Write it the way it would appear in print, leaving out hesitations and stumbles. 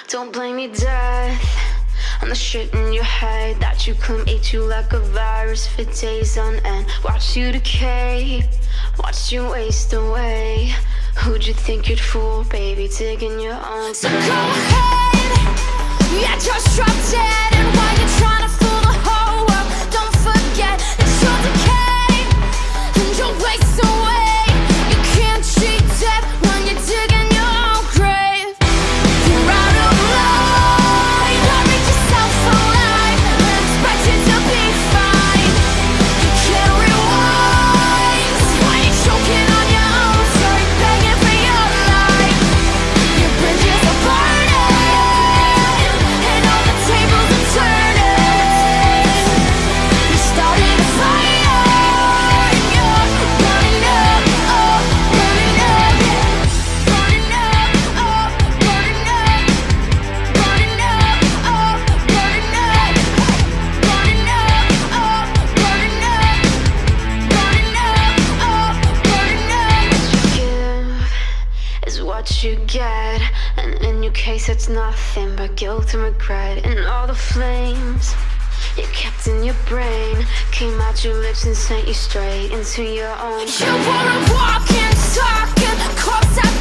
Don't blame me, death, on the shit in your head that you claim ate you like a virus for days on end. Watch you decay, watch you waste away. Who'd you think you'd fool, baby, digging your own? So go ahead, yeah, just drop dead. And while you're trying to fool the whole world, don't forget that you'll decay and you'll waste away. You can't cheat death when you're digging your own grave. You're out of line, don't make yourself alive and expect it to be fine. You can't rewind while you're choking on your own story, begging for your life. Your bridges are burning and all the tables are turning. You started a fire and you're burning up, oh, burning up, burning up, oh, burning up, burning up, oh, burning up, burning up, oh, burning up, burning up, oh, burning up. Give is what you get, and in your case it's nothing but guilt and regret. And all the flames you kept in your brain came out your lips and sent you straight into your own. You were a walking, talking corpse.